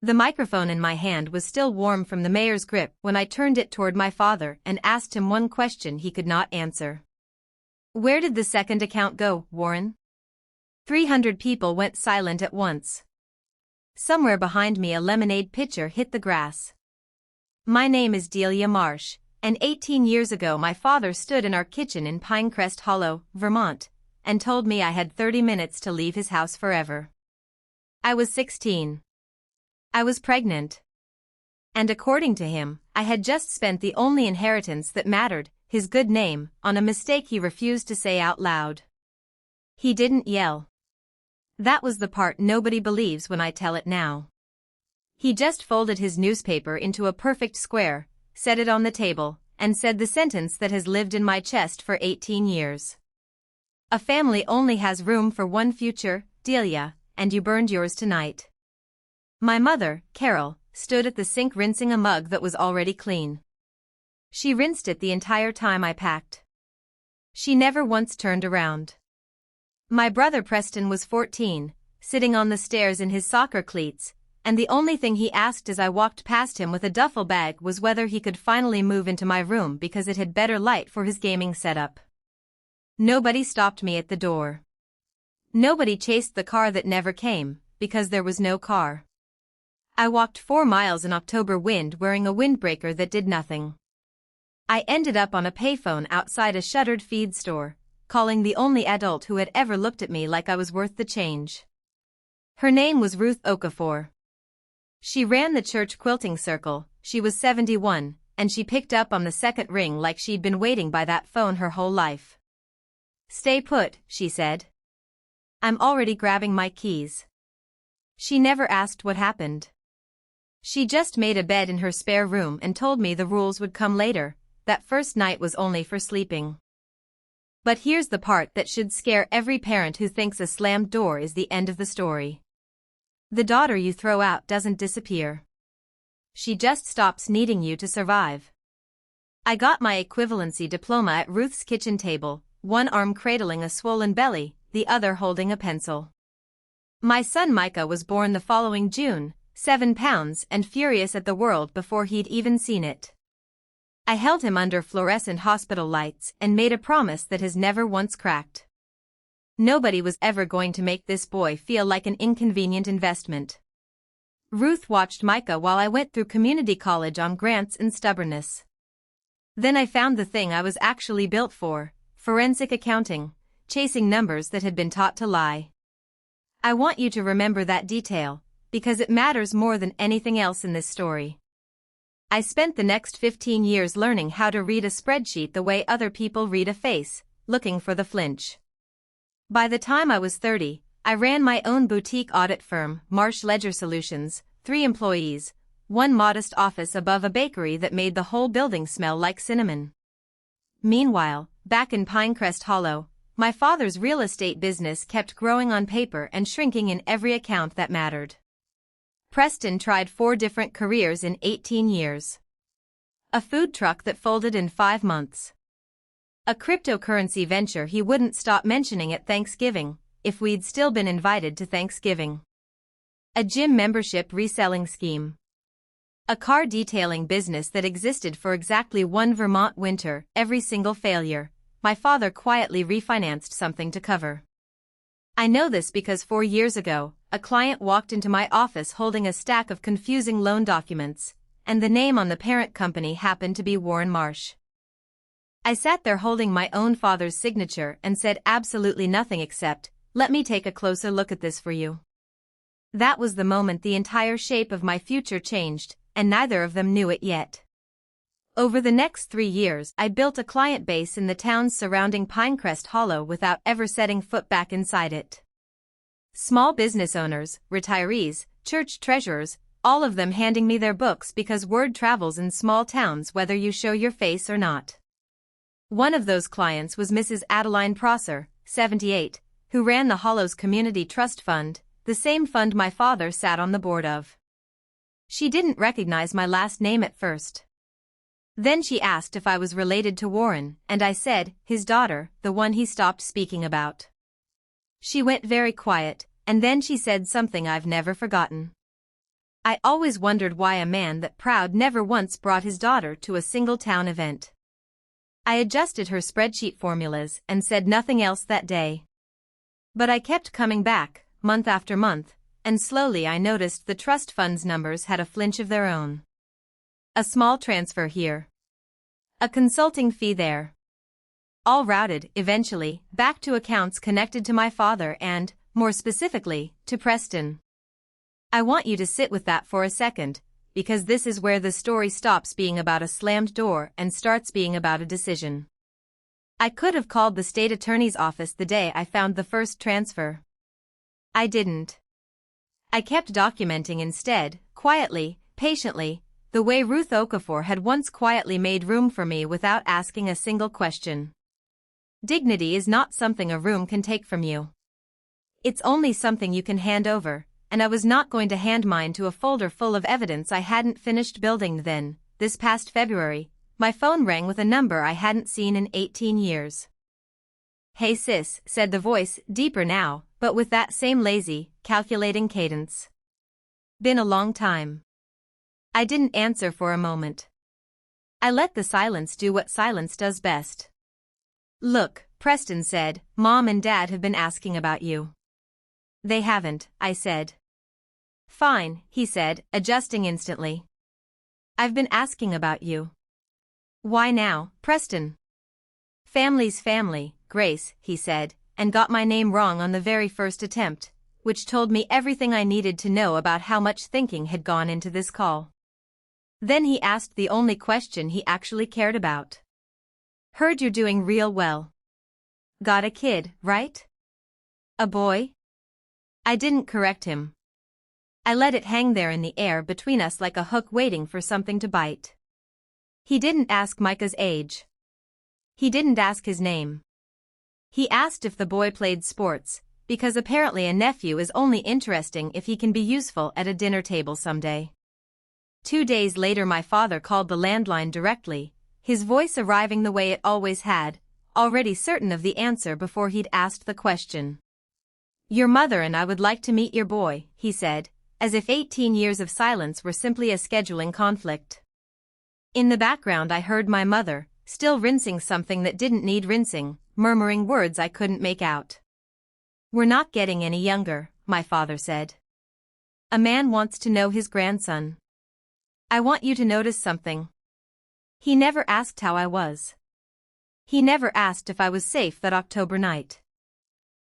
The microphone in my hand was still warm from the mayor's grip when I turned it toward my father and asked him one question he could not answer. Where did the second account go, Warren? 300 people went silent at once. Somewhere behind me a lemonade pitcher hit the grass. My name is Delia Marsh, and 18 years ago my father stood in our kitchen in Pinecrest Hollow, Vermont, and told me I had 30 minutes to leave his house forever. I was 16. I was pregnant. And according to him, I had just spent the only inheritance that mattered, his good name, on a mistake he refused to say out loud. He didn't yell. That was the part nobody believes when I tell it now. He just folded his newspaper into a perfect square, set it on the table, and said the sentence that has lived in my chest for 18 years. A family only has room for one future, Delia, and you burned yours tonight. My mother, Carol, stood at the sink rinsing a mug that was already clean. She rinsed it the entire time I packed. She never once turned around. My brother Preston was 14, sitting on the stairs in his soccer cleats, and the only thing he asked as I walked past him with a duffel bag was whether he could finally move into my room because it had better light for his gaming setup. Nobody stopped me at the door. Nobody chased the car that never came, because there was no car. I walked 4 miles in October wind wearing a windbreaker that did nothing. I ended up on a payphone outside a shuttered feed store, calling the only adult who had ever looked at me like I was worth the change. Her name was Ruth Okafor. She ran the church quilting circle, she was 71, and she picked up on the second ring like she'd been waiting by that phone her whole life. Stay put, she said. I'm already grabbing my keys. She never asked what happened. She just made a bed in her spare room and told me the rules would come later, that first night was only for sleeping. But here's the part that should scare every parent who thinks a slammed door is the end of the story. The daughter you throw out doesn't disappear. She just stops needing you to survive. I got my equivalency diploma at Ruth's kitchen table, one arm cradling a swollen belly, the other holding a pencil. My son Micah was born the following June, 7 pounds and furious at the world before he'd even seen it. I held him under fluorescent hospital lights and made a promise that has never once cracked. Nobody was ever going to make this boy feel like an inconvenient investment. Ruth watched Micah while I went through community college on grants and stubbornness. Then I found the thing I was actually built for, forensic accounting, chasing numbers that had been taught to lie. I want you to remember that detail, because it matters more than anything else in this story. I spent the next 15 years learning how to read a spreadsheet the way other people read a face, looking for the flinch. By the time I was 30, I ran my own boutique audit firm, Marsh Ledger Solutions, 3 employees, one modest office above a bakery that made the whole building smell like cinnamon. Meanwhile, back in Pinecrest Hollow, my father's real estate business kept growing on paper and shrinking in every account that mattered. Preston tried 4 different careers in 18 years. A food truck that folded in 5 months. A cryptocurrency venture he wouldn't stop mentioning at Thanksgiving, if we'd still been invited to Thanksgiving. A gym membership reselling scheme. A car detailing business that existed for exactly 1 Vermont winter, every single failure, my father quietly refinanced something to cover. I know this because 4 years ago, a client walked into my office holding a stack of confusing loan documents, and the name on the parent company happened to be Warren Marsh. I sat there holding my own father's signature and said absolutely nothing except, "Let me take a closer look at this for you." That was the moment the entire shape of my future changed, and neither of them knew it yet. Over the next 3 years, I built a client base in the towns surrounding Pinecrest Hollow without ever setting foot back inside it. Small business owners, retirees, church treasurers, all of them handing me their books because word travels in small towns whether you show your face or not. One of those clients was Mrs. Adeline Prosser, 78, who ran the Hollows Community Trust Fund, the same fund my father sat on the board of. She didn't recognize my last name at first. Then she asked if I was related to Warren, and I said, his daughter, the one he stopped speaking about. She went very quiet, and then she said something I've never forgotten. I always wondered why a man that proud never once brought his daughter to a single town event. I adjusted her spreadsheet formulas and said nothing else that day. But I kept coming back, month after month, and slowly I noticed the trust fund's numbers had a flinch of their own. A small transfer here. A consulting fee there. All routed, eventually, back to accounts connected to my father and, more specifically, to Preston. I want you to sit with that for a second, because this is where the story stops being about a slammed door and starts being about a decision. I could have called the state attorney's office the day I found the first transfer. I didn't. I kept documenting instead, quietly, patiently, the way Ruth Okafor had once quietly made room for me without asking a single question. Dignity is not something a room can take from you. It's only something you can hand over, and I was not going to hand mine to a folder full of evidence I hadn't finished building then. This past February, my phone rang with a number I hadn't seen in 18 years. "Hey sis," said the voice, deeper now, but with that same lazy, calculating cadence. "Been a long time." I didn't answer for a moment. I let the silence do what silence does best. "Look," Preston said, "Mom and Dad have been asking about you." "They haven't," I said. "Fine," he said, adjusting instantly. "I've been asking about you." "Why now, Preston?" "Family's family, Grace," he said, and got my name wrong on the very first attempt, which told me everything I needed to know about how much thinking had gone into this call. Then he asked the only question he actually cared about. "Heard you're doing real well. Got a kid, right? A boy?" I didn't correct him. I let it hang there in the air between us like a hook waiting for something to bite. He didn't ask Micah's age. He didn't ask his name. He asked if the boy played sports, because apparently a nephew is only interesting if he can be useful at a dinner table someday. 2 days later my father called the landline directly, his voice arriving the way it always had, already certain of the answer before he'd asked the question. "Your mother and I would like to meet your boy," he said, as if 18 years of silence were simply a scheduling conflict. In the background I heard my mother, still rinsing something that didn't need rinsing, murmuring words I couldn't make out. "We're not getting any younger," my father said. "A man wants to know his grandson. I want you to notice something. He never asked how I was. He never asked if I was safe that October night.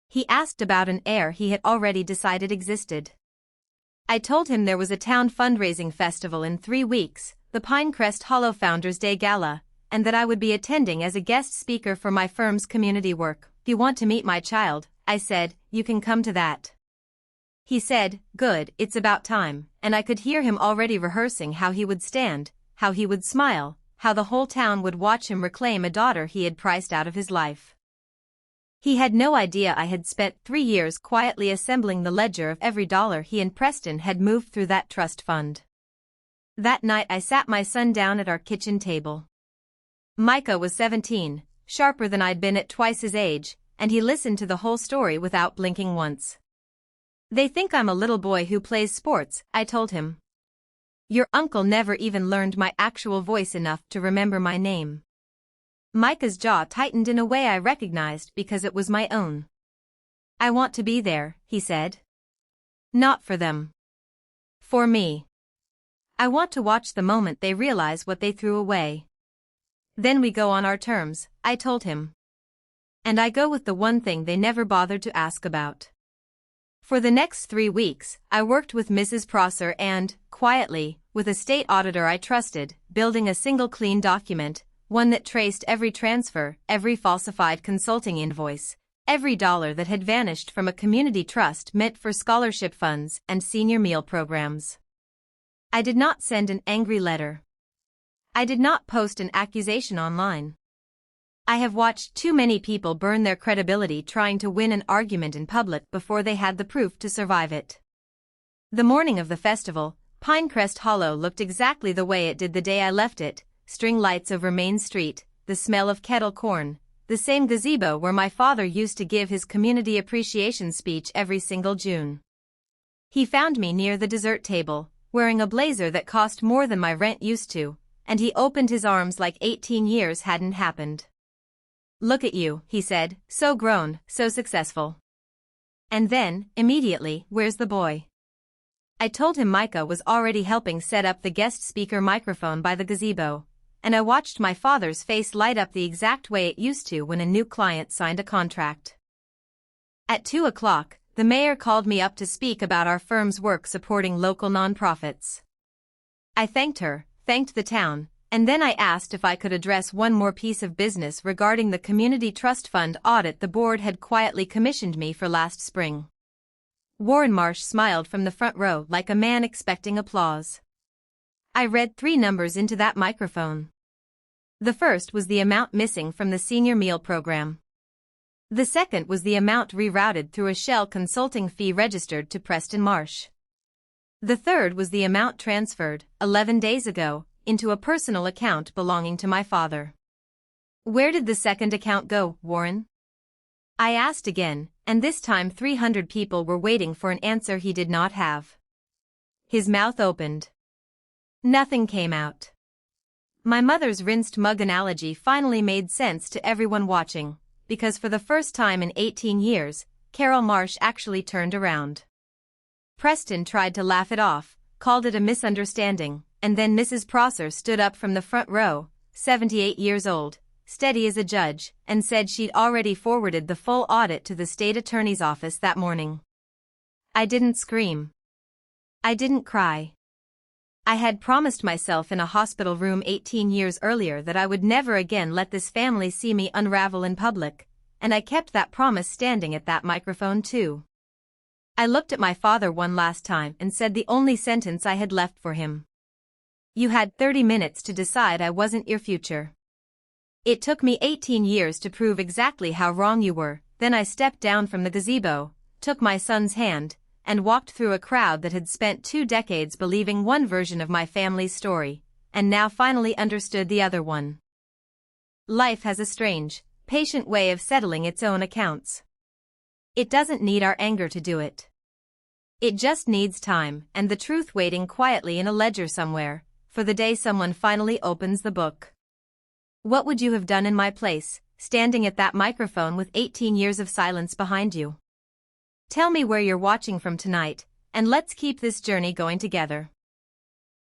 He asked about an heir he had already decided existed. I told him there was a town fundraising festival in 3 weeks, the Pinecrest Hollow Founders Day Gala, and that I would be attending as a guest speaker for my firm's community work. "If you want to meet my child," I said, "you can come to that." He said, "Good, it's about time," and I could hear him already rehearsing how he would stand, how he would smile, how the whole town would watch him reclaim a daughter he had priced out of his life. He had no idea I had spent 3 years quietly assembling the ledger of every dollar he and Preston had moved through that trust fund. That night I sat my son down at our kitchen table. Micah was 17, sharper than I'd been at twice his age, and he listened to the whole story without blinking once. "They think I'm a little boy who plays sports," I told him. "Your uncle never even learned my actual voice enough to remember my name." Micah's jaw tightened in a way I recognized because it was my own. "I want to be there," he said. "Not for them. For me. I want to watch the moment they realize what they threw away. Then we go on our terms," I told him. "And I go with the one thing they never bothered to ask about." For the next 3 weeks, I worked with Mrs. Prosser and, quietly, with a state auditor I trusted, building a single clean document, one that traced every transfer, every falsified consulting invoice, every dollar that had vanished from a community trust meant for scholarship funds and senior meal programs. I did not send an angry letter. I did not post an accusation online. I have watched too many people burn their credibility trying to win an argument in public before they had the proof to survive it. The morning of the festival, Pinecrest Hollow looked exactly the way it did the day I left it, string lights over Main Street, the smell of kettle corn, the same gazebo where my father used to give his community appreciation speech every single June. He found me near the dessert table, wearing a blazer that cost more than my rent used to, and he opened his arms like 18 years hadn't happened. "Look at you," he said, "so grown, so successful." And then, immediately, "Where's the boy?" I told him Micah was already helping set up the guest speaker microphone by the gazebo, and I watched my father's face light up the exact way it used to when a new client signed a contract. At 2 o'clock, the mayor called me up to speak about our firm's work supporting local nonprofits. I thanked her, thanked the town, and then I asked if I could address one more piece of business regarding the Community Trust Fund audit the board had quietly commissioned me for last spring. Warren Marsh smiled from the front row like a man expecting applause. I read 3 numbers into that microphone. The first was the amount missing from the senior meal program. The second was the amount rerouted through a Shell consulting fee registered to Preston Marsh. The third was the amount transferred, 11 days ago, into a personal account belonging to my father. "Where did the second account go, Warren?" I asked again, and this time 300 people were waiting for an answer he did not have. His mouth opened. Nothing came out. My mother's rinsed mug analogy finally made sense to everyone watching, because for the first time in 18 years, Carol Marsh actually turned around. Preston tried to laugh it off, called it a misunderstanding, and then Mrs. Prosser stood up from the front row, 78 years old, steady as a judge, and said she'd already forwarded the full audit to the state attorney's office that morning. I didn't scream. I didn't cry. I had promised myself in a hospital room 18 years earlier that I would never again let this family see me unravel in public, and I kept that promise standing at that microphone too. I looked at my father one last time and said the only sentence I had left for him. "You had 30 minutes to decide I wasn't your future. It took me 18 years to prove exactly how wrong you were." Then I stepped down from the gazebo, took my son's hand, and walked through a crowd that had spent 2 decades believing one version of my family's story, and now finally understood the other one. Life has a strange, patient way of settling its own accounts. It doesn't need our anger to do it. It just needs time and the truth waiting quietly in a ledger somewhere, for the day someone finally opens the book. What would you have done in my place, standing at that microphone with 18 years of silence behind you? Tell me where you're watching from tonight, and let's keep this journey going together.